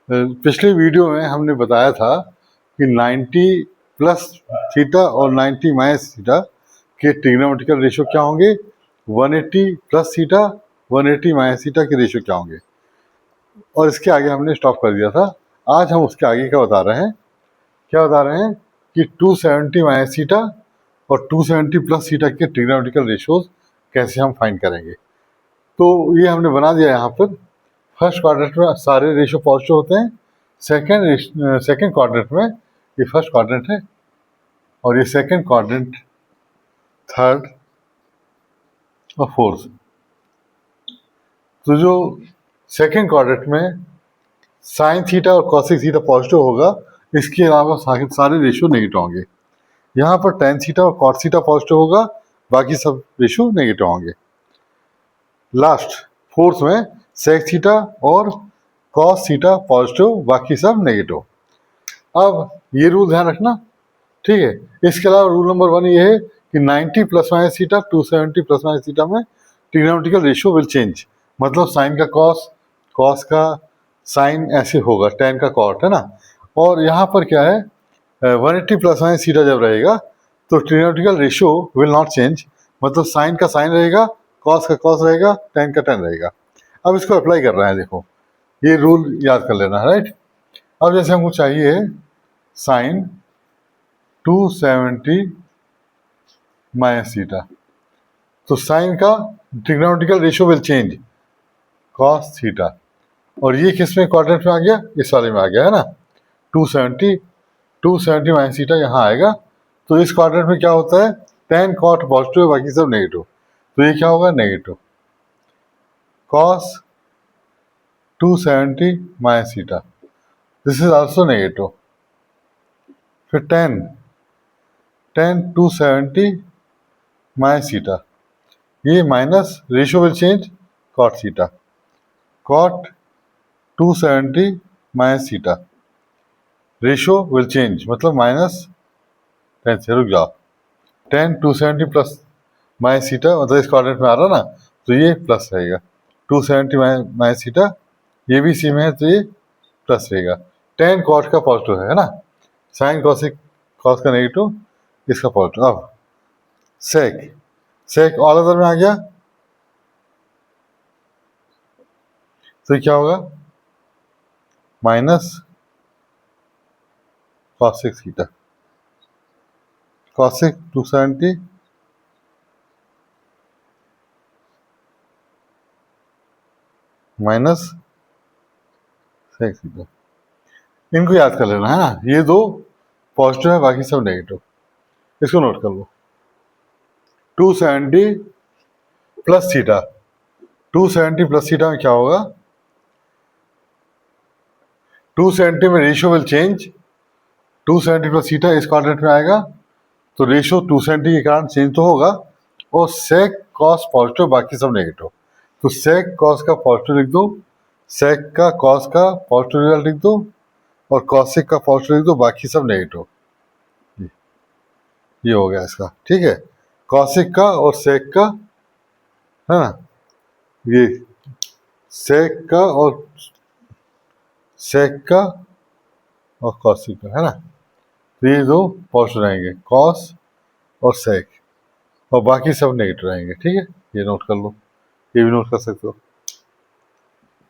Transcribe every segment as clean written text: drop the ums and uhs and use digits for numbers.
पिछले वीडियो में हमने बताया था कि 90 प्लस थीटा और 90 माइनस थीटा के ट्रिग्नोमेट्रिकल रेशियो क्या होंगे, 180 प्लस थीटा 180 माइनस थीटा के रेशियो क्या होंगे, और इसके आगे हमने स्टॉप कर दिया था। आज हम उसके आगे क्या बता रहे हैं, कि 270 माइनस थीटा और 270 प्लस थीटा के ट्रिग्नोमेट्रिकल रेशियोज कैसे हम फाइंड करेंगे। तो ये हमने बना दिया यहाँ पर। फर्स्ट क्वाड्रेंट में सारे रेशियो पॉजिटिव होते हैं, सेकेंड क्वाड्रेंट में ये फर्स्ट क्वाड्रेंट है और ये सेकेंड क्वाड्रेंट, थर्ड और फोर्थ। तो जो सेकेंड क्वाड्रेंट में साइन थीटा और कॉसिक थीटा पॉजिटिव होगा, इसके अलावा सारे रेशियो नेगेटिव होंगे। यहाँ पर टेन थीटा और कॉट थीटा पॉजिटिव होगा, बाकी सब रेशियो नेगेटिव होंगे। लास्ट फोर्थ में सेक थीटा और कॉस थीटा पॉजिटिव, बाकी सब नेगेटिव। अब ये रूल ध्यान रखना, ठीक है। इसके अलावा रूल नंबर 1 ये है कि 90 plus minus theta 270 plus minus theta में ट्रिग्नोमेट्रिकल रेशियो विल चेंज। मतलब साइन का कॉस, कॉस का साइन ऐसे होगा, टेन का कॉट, है ना। और यहाँ पर क्या है, 180 प्लस माइनस थीटा जब रहेगा तो trigonometrical ratio will not change. मतलब साइन का साइन रहेगा, कॉस का कॉस रहेगा, टेन का टेन रहेगा। अब इसको अप्लाई कर रहे हैं, देखो ये रूल याद कर लेना है, राइट। अब जैसे हमको चाहिए साइन 270 माइनस थीटा, तो साइन का trigonometrical ratio will change cos theta, और ये किस में क्वाड्रेंट में आ गया, इस वाले में आ गया, है ना। 270 माइनस थीटा यहाँ आएगा। तो इस क्वाड्रेंट में क्या होता है, टेन कॉट पॉजिटिव है, बाकी सब नेगेटिव। तो ये क्या होगा, negative cos 270 minus theta, this is also negative. फिर टेन 270 माइनस थीटा, ये minus, ratio will change cot theta, cot 270 minus theta, ratio will change, मतलब माइनस 10 से, रुक जाओ, 270 प्लस माइनस थीटा, मतलब इस क्वाड्रेंट में आ रहा ना, तो ये प्लस रहेगा। 270 माइनस थीटा, ये भी सी में है, तो ये प्लस रहेगा। टेन कॉट का पॉजिटिव है ना, साइन कॉसिक कॉस का नेगेटिव, इसका पॉजिटिव। अब सेक ऑल अदर में आ गया, तो क्या होगा, minus cosec theta, cosec 270 minus sec theta. इनको याद कर लेना, है ना। ये दो पॉजिटिव है, बाकी सब नेगेटिव। इसको नोट कर लो। 270 प्लस थीटा, 270 प्लस थीटा में क्या होगा, 270 में ratio will change, 270 plus theta इस क्वाड्रेंट में आएगा, तो रेशियो 270 के कारण चेंज तो होगा। और सेक कॉस पॉजिटिव, बाकी सब नेगेटिव। तो सेक कॉस का पॉजिटिव लिख दो, सेक का कॉस का पॉजिटिव रिजल्ट लिख दो, और कॉसिक का पॉजिटिव लिख दो, बाकी सब नेगेटिव। ये हो गया इसका, ठीक है। कॉसिक का और सेक का, है ना, ये सेक का और कॉसिक का, है ना। तो ये दो पॉजिटिव रहेंगे, कॉस और सेक, और बाकी सब नेगेटिव रहेंगे, ठीक है। ये नोट कर लो, ये भी नोट कर सकते हो।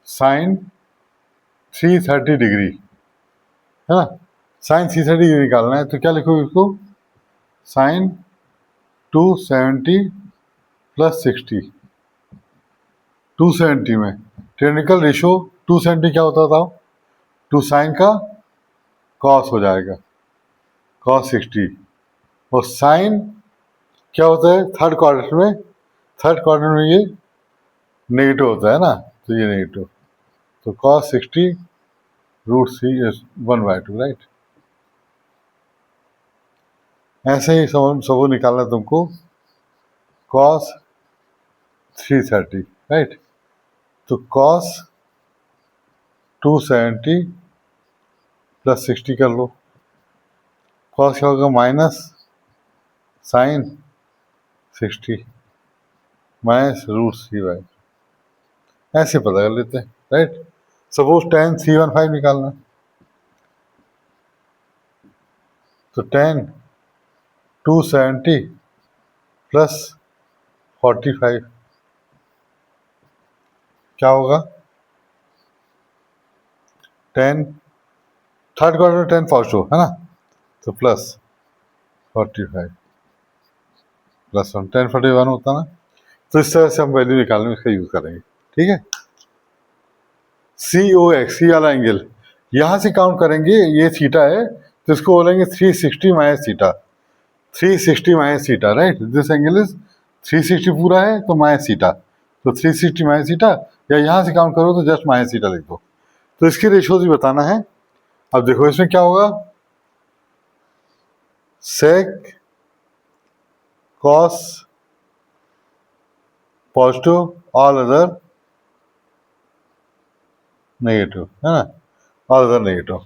साइन 330 डिग्री, है ना, साइन 330 डिग्री निकालना है, तो क्या लिखोगे इसको, साइन 270 प्लस 60। 270 में ट्रिग्नोमेट्रिकल रेशियो 270 क्या होता था, 2 साइन का कॉस हो जाएगा, कॉस 60, और साइन क्या होता है, थर्ड क्वाड्रेंट में ये नेगेटिव होता है ना, तो ये नेगेटिव, तो कॉस 60 रूट सी 1/2, राइट। ऐसे ही सबको निकालना तुमको, कॉस 330, राइट। तो कॉस 270 प्लस 60 कर लो, कॉस क्या होगा, माइनस साइन 60 माइनस रूट सी, ऐसे पता कर लेते हैं, राइट। सपोज tan 315 निकालना, तो tan 270 प्लस 45 क्या होगा? tan थर्ड क्वार्टर 10 फर्स्ट हो, है ना, तो प्लस 45 प्लस 1 1041 होता ना। तो इस तरह से हम वैल्यू निकालने में इसका यूज करेंगे। ठीक है, सी ओ एक्स, सी वाला एंगल यहाँ से काउंट करेंगे, ये थीटा है तो इसको बोलेंगे 360 minus theta, 360 minus theta, right. This angle is 360 पूरा है तो माइनस थीटा, तो 360 माइनस थीटा, या यहाँ से काउंट करो तो जस्ट माइनस थीटा लिख दो। तो इसके रेशियोज भी बताना है। अब देखो इसमें क्या होगा, sec cos positive all other negative, है ना, ऑल अदर नेगेटिव।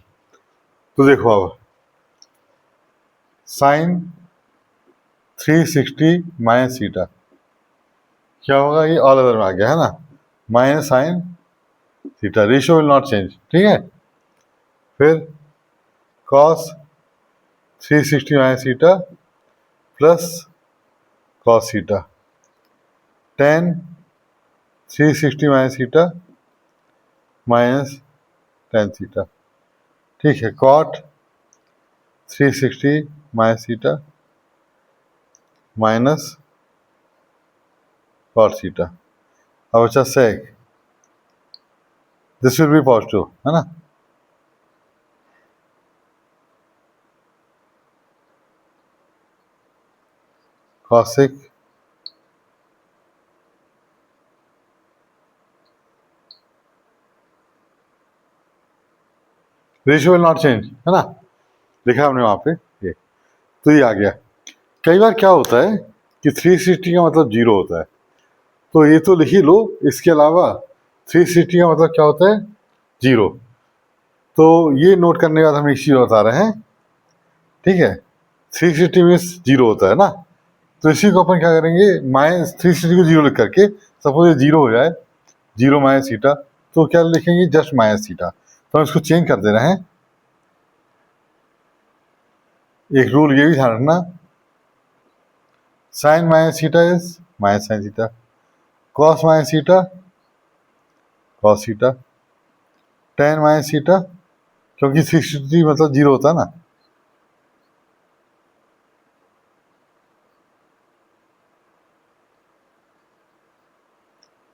तो देखो अब साइन 360 माइनस थीटा क्या होगा, ये ऑल अदर में आ गया, है ना, minus sine theta, ratio will not change. ठीक है, फिर cos 360 minus theta plus cos theta, tan 360 minus theta minus tan theta. ठीक है, cot 360 minus theta minus cot theta. अब अच्छा sec, this will be positive, है ना, cosec ratio will not change, है ना, लिखा हमने वहां पे ये, तो ये आ गया। कई बार क्या होता है कि 360 का मतलब जीरो होता है, तो ये तो लिख ही लो, इसके अलावा 360 का मतलब क्या होता है, जीरो। तो ये नोट करने के बाद हम एक चीज बता रहे हैं। ठीक है, 360 मीन्स जीरो होता है ना, तो इसी को अपन क्या करेंगे, माइनस 360 को जीरो लिख करके, सपोज ये जीरो हो जाए, जीरो माइनस थीटा, तो क्या लिखेंगे, जस्ट माइनस थीटा। तो हम इसको चेंज कर दे रहे हैं। एक रूल ये भी ध्यान रखना, sine minus theta is minus sine theta, cos minus theta cos theta, tan minus theta, क्योंकि 360 मतलब जीरो होता है ना।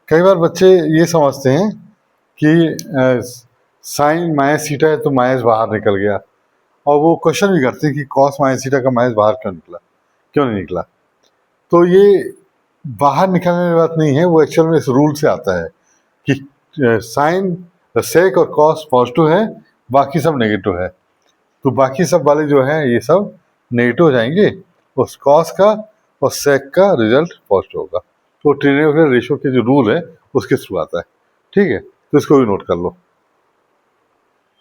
कई बार बच्चे ये समझते हैं कि साइन माइनस थीटा है तो माइनस बाहर निकल गया, और वो क्वेश्चन भी करते हैं कि कॉस माइनस थीटा का माइनस बाहर क्यों निकला, क्यों नहीं निकला। तो ये बाहर निकलने की बात नहीं है, वो एक्चुअल में इस रूल से आता है कि साइन सेक और कॉस पॉजिटिव है, बाकी सब नेगेटिव है, तो बाकी सब वाले जो है ये सब नेगेटिव हो जाएंगे, उस कॉस का और सेक का रिजल्ट पॉजिटिव होगा। तो ट्रिग्नोमेट्रिक रेशियो के जो रूल है उसके थ्रू आता है। ठीक है, तो इसको भी नोट कर लो।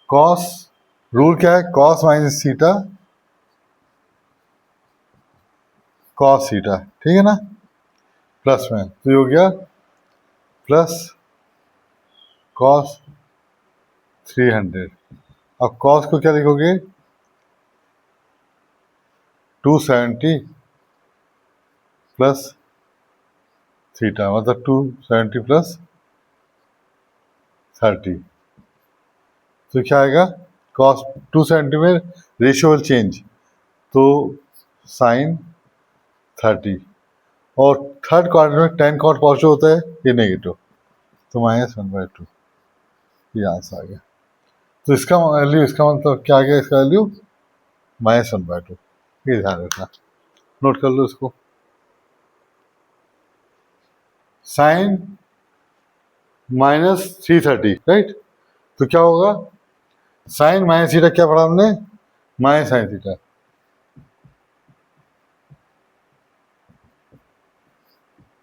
कॉस रूल क्या है, cos minus theta cos theta, ठीक है ना, प्लस में, तो ये हो गया प्लस कॉस 300। अब कॉस को क्या लिखोगे, 270 प्लस थीटा, मतलब 270 प्लस 30, तो क्या आएगा, कॉस 270 में रेशियो विल चेंज, तो साइन 30, और थर्ड क्वार्टर में 10 कॉट पॉजिटिव होता है, ये नेगेटिव, तो -1/2, ये आंसर आ गया। तो इसका वैल्यू, इसका मतलब क्या आ गया, इसका वैल्यू -1/2, ये ध्यान रखना, नोट कर लो इसको। साइन -330, राइट, तो क्या होगा, साइन माइनस थीटा क्या पढ़ा हमने, माइनस साइन थीटा,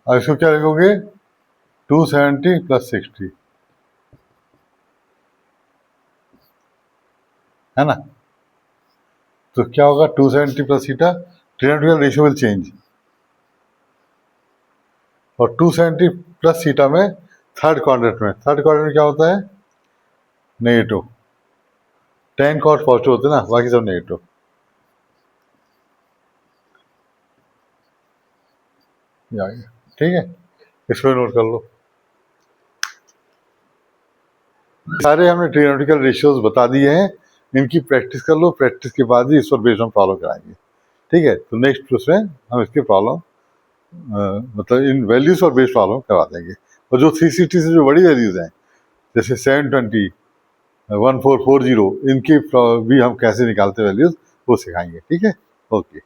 और इसको क्या लिखोगे, 270 प्लस 60, है ना, तो क्या होगा, 270 plus theta, trigonometric ratio will change, और 270 प्लस थीटा में थर्ड क्वाड्रेंट में क्या होता है, नेगेटिव, tan cos पॉजिटिव होते हैं ना, बाकी सब नेगेटिव। ठीक है, इसको नोट कर लो। सारे हमने ट्रिग्नोमेट्रिकल रेशियोज बता दिए हैं, इनकी प्रैक्टिस कर लो, प्रैक्टिस के बाद ही इस पर बेस्ड हम फॉलो कराएंगे। ठीक है, तो नेक्स्ट उसमें हम इसके प्रॉब्लम मतलब इन वैल्यूज और बेस्ड प्रॉब्लम करवा देंगे। और जो 360 से जो बड़ी वैल्यूज हैं जैसे 720, 1440, इनकी भी हम कैसे निकालते हैं वैल्यूज वो सिखाएंगे। ठीक है, ओके।